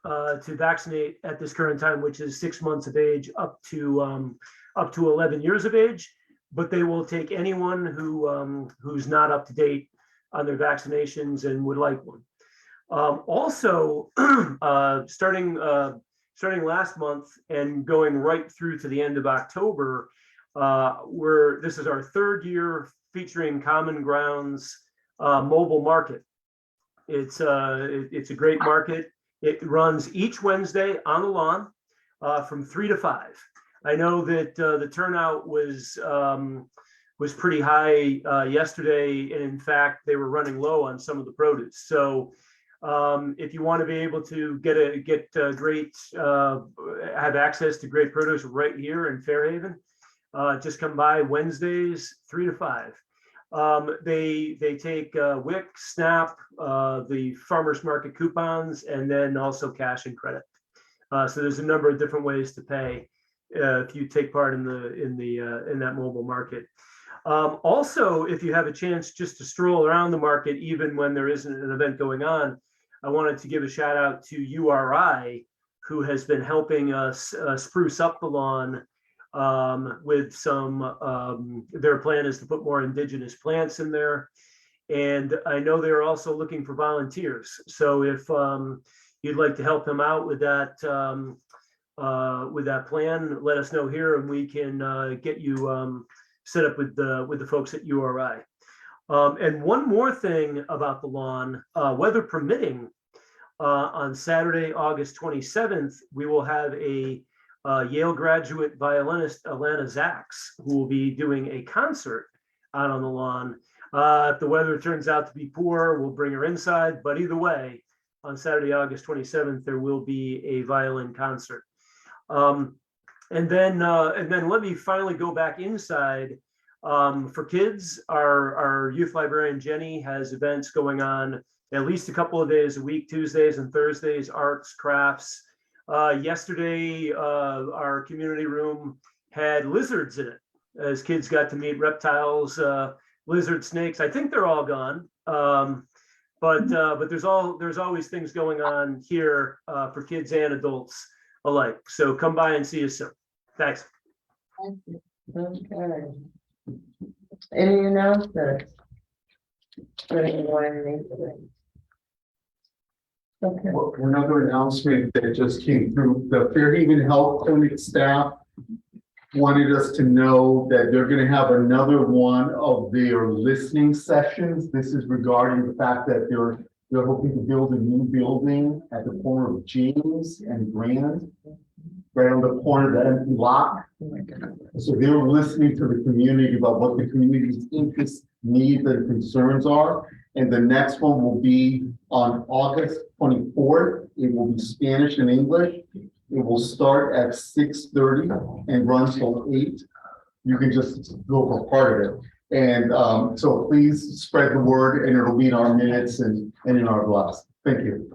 to vaccinate at this current time, which is 6 months of age up to 11 years of age. But they will take anyone who's not up to date on their vaccinations and would like one. Also, starting last month and going right through to the end of October, this is our third year featuring Common Grounds mobile market. It's a great market. It runs each Wednesday on the lawn from 3 to 5. I know that the turnout was pretty high yesterday, and in fact, they were running low on some of the produce. So if you want to be able to have access to great produce right here in Fairhaven, just come by Wednesdays 3 to 5. They take WIC, SNAP, the farmers market coupons, and then also cash and credit. So there's a number of different ways to pay if you take part in that mobile market. Also, if you have a chance just to stroll around the market, even when there isn't an event going on, I wanted to give a shout out to URI, who has been helping us spruce up the lawn with some, their plan is to put more indigenous plants in there. And I know they're also looking for volunteers. So if you'd like to help them out with that plan, let us know here and we can get you set up with the folks at URI. And one more thing about the lawn, weather permitting, on Saturday, August 27th, we will have a Yale graduate violinist, Alana Zaks, who will be doing a concert out on the lawn. If the weather turns out to be poor, we'll bring her inside. But either way, on Saturday, August 27th, there will be a violin concert. And then let me finally go back inside. For kids, our youth librarian, Jenny, has events going on at least a couple of days a week, Tuesdays and Thursdays, arts, crafts. Yesterday, our community room had lizards in it, as kids got to meet reptiles, lizard, snakes. I think they're all gone. But there's always things going on here for kids and adults alike. So come by and see us soon. Thanks. Okay. Any announcements? For anyone? Okay. Another announcement that just came through, the Fairhaven Health Clinic staff wanted us to know that they're gonna have another one of their listening sessions. This is regarding the fact that they're hoping to build a new building at the corner of James and Grand, right on the corner of that empty lot. So they're listening to the community about what the community's interests, needs, and concerns are. And the next one will be on August 24th. It will be Spanish and English. It will start at 6:30 and run till 8. You can just go for part of it. And so please spread the word, and it'll be in our minutes and in our blast. Thank you.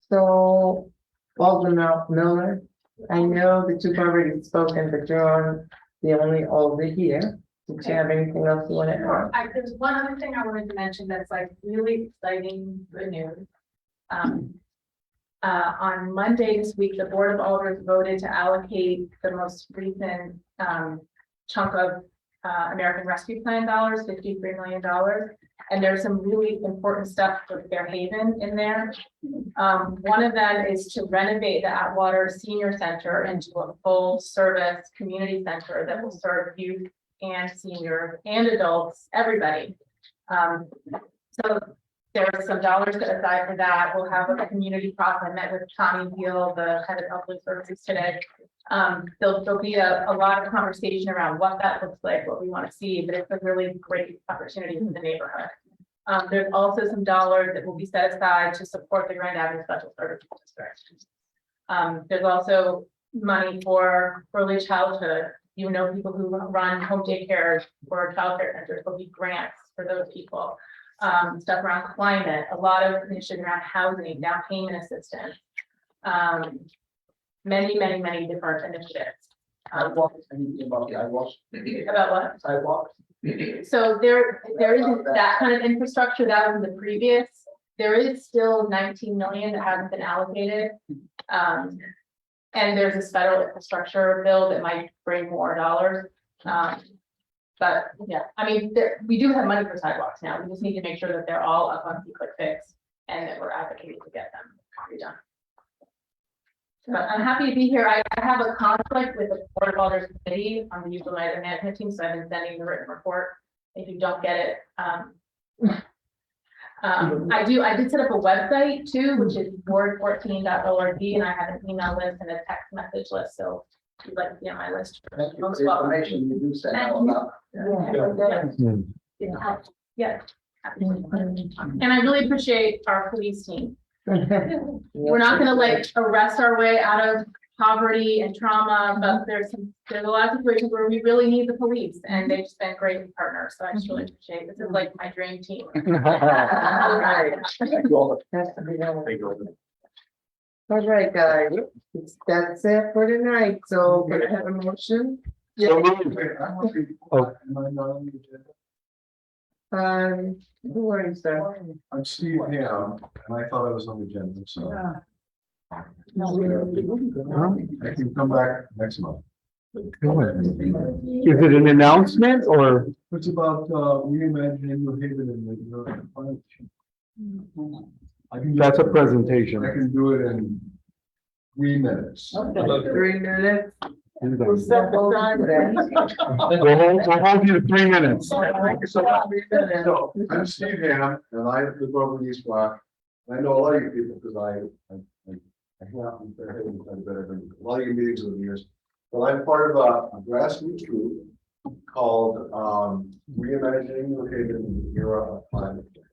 So, Alderman Miller, I know that you've already spoken, but you're on the only Alder here. Did you have anything else you want to add? There's one other thing I wanted to mention that's like really exciting good news. On Monday this week, the Board of Alders voted to allocate the most recent chunk of American Rescue Plan dollars, $53 million. And there's some really important stuff for Fairhaven in there. One of them is to renovate the Atwater Senior Center into a full service community center that will serve youth and seniors and adults, everybody. So there are some dollars set aside for that. We'll have a community process. I met with Tommy Deal, the head of elderly services today. There'll be a lot of conversation around what that looks like, what we want to see, but it's a really great opportunity for the neighborhood. There's also some dollars that will be set aside to support the Grand Avenue Special Services District. There's also money for early childhood. You know, people who run home daycares or childcare centers, there'll be grants for those people. Stuff around climate, a lot of initiatives around housing, down payment assistance. Many different initiatives. About the sidewalks. About what? Sidewalks. So there isn't that kind of infrastructure that was in the previous. There is still 19 million that hasn't been allocated. And there's this federal infrastructure bill that might bring more dollars. But yeah, I mean, we do have money for sidewalks now. We just need to make sure that they're all up on Quick Fix and that we're advocating to get them redone. But I'm happy to be here. I have a conflict with the Board of Alders Committee on the usual management team, so I've been sending the written report. If you don't get it, I did set up a website too, which is board14.org, and I have an email list and a text message list. So if you'd like to be on my list. Thank you for the information you do send out about. Yeah. And I really appreciate our police team. We're not gonna like arrest our way out of poverty and trauma, but there's a lot of situations where we really need the police, and they've just been great partners. So I just really appreciate it. This is like my dream team. All right, guys, that's it for tonight. So can I have a motion? Who are you, sir? I'm Steve Ham, and I thought I was on the agenda, so I can come back next month. Go ahead. Is it an announcement or? It's about reimagining New Haven and the. I can. That's a presentation. I can do it in 3 minutes. 3 minutes. We'll hold you to 3 minutes. So, I'm Steve Ham, and I live over the East Block. I know a lot of you people because I hang out in Fairhaven quite a bit. I've been to a lot of your meetings over the years. But I'm part of a grassroots group called Reimagining New Haven in the Era of Climate Change.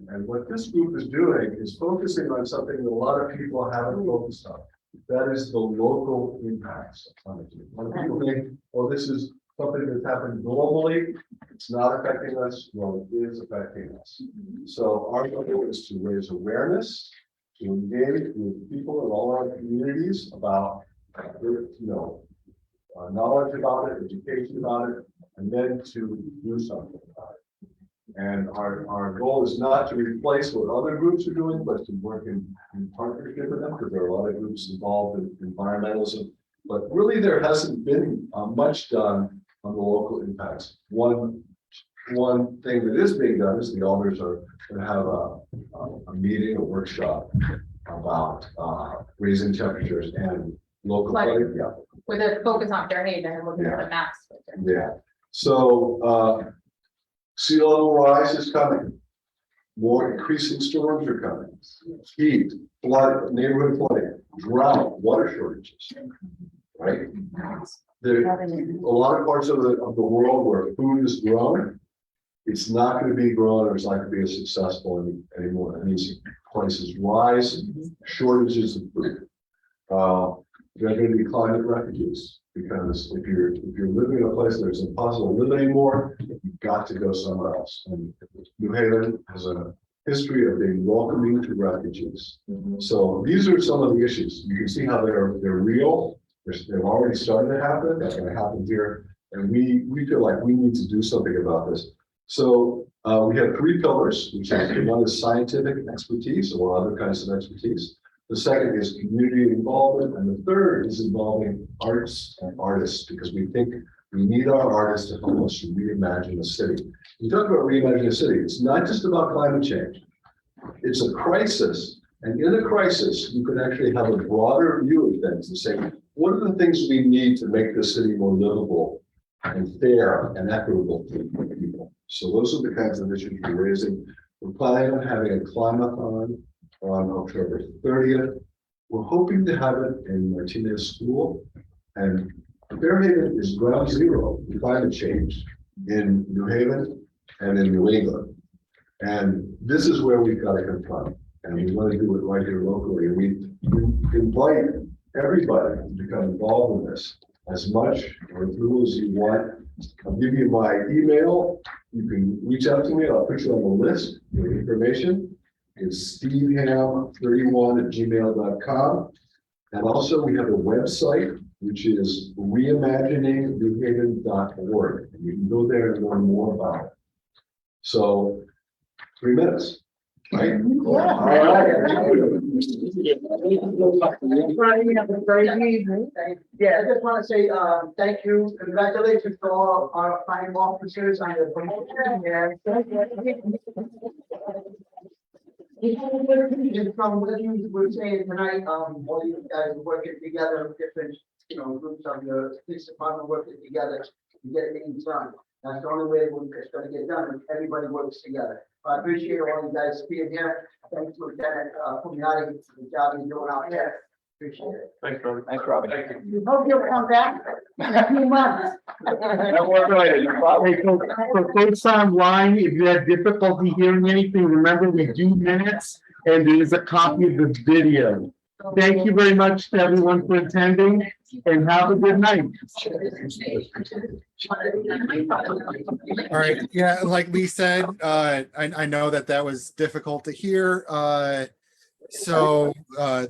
And what this group is doing is focusing on something that a lot of people haven't focused on. That is the local impacts of climate change. A lot of people think, oh, this is something that's happened globally. It's not affecting us. Well, it is affecting us. So our goal is to raise awareness, to engage with people in all our communities about, knowledge about it, education about it, and then to do something about it. And our goal is not to replace what other groups are doing, but to work in partnership with them, because there are a lot of groups involved in environmentalism. But really, there hasn't been much done on the local impacts. One thing that is being done is the alders are going to have a meeting, a workshop about raising temperatures and Local Flooding. flooding, yeah. With a focus on Fairhaven and looking at the maps. Yeah, so, sea level rise is coming. More increasing storms are coming. Heat, flood, neighborhood flooding, drought, water shortages. Right? There, a lot of parts of the world where food is grown, it's not gonna be grown, or it's not gonna be as successful anymore. And these prices rise, shortages of food. There are gonna be climate refugees, because if you're living in a place that it's impossible to live anymore, you've got to go somewhere else. And New Haven has a history of being welcoming to refugees. So these are some of the issues. You can see how they're real. They've already started to happen. That's gonna happen here. And we feel like we need to do something about this. So we have 3 pillars, which is one is scientific expertise or other kinds of expertise. The second is community involvement, and the third is involving arts and artists, because we think we need our artists to help us reimagine the city. We talk about reimagining the city. It's not just about climate change. It's a crisis, and in a crisis, you can actually have a broader view of things and say, what are the things we need to make the city more livable and fair and equitable for people? So those are the kinds of issues we're raising. We're planning on having a climate-on on October 30th. We're hoping to have it in Martinez School. And Fairhaven is ground zero in climate change in New Haven and in New England. And this is where we've got to confront. And we want to do it right here locally. And we invite everybody to become involved in this as much or as little as you want. I'll give you my email. You can reach out to me. I'll put you on the list for information. It's steveham31@gmail.com. And also we have a website, which is reimaginingnewhaven.org. And you can go there and learn more about it. So 3 minutes, right? All right. Yeah, I just want to say, thank you, congratulations to all our fine officers on the promotion. And from what you were saying tonight, all you guys are working together, different, groups of the police department working together to get things done. That's the only way it's gonna get done, if everybody works together. I appreciate all you guys being here. Thanks to Lieutenant Pugnati for the job you're doing out there. Appreciate it. Thanks, Robbie. Thanks, Robbie. Thank you. We hope you'll come back in a few months. Hey, for folks online, if you have difficulty hearing anything, remember we do minutes and there's a copy of the video. Thank you very much to everyone for attending and have a good night. All right, yeah, like Lee said, I know that was difficult to hear. So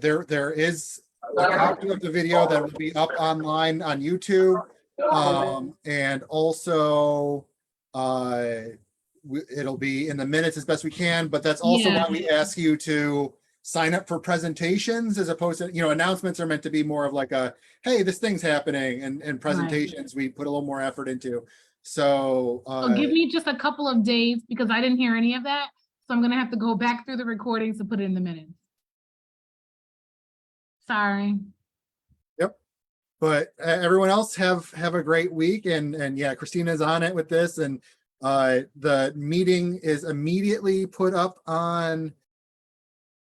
there is a copy of the video that will be up online on YouTube. And also it'll be in the minutes as best we can, but that's also why we ask you to sign up for presentations as opposed to, announcements are meant to be more of like a, hey, this thing's happening, and presentations we put a little more effort into. So give me just a couple of days because I didn't hear any of that. So I'm gonna have to go back through the recordings to put it in the minutes. Sorry. Yep. But everyone else have a great week, and yeah, Christina's on it with this, and the meeting is immediately put up on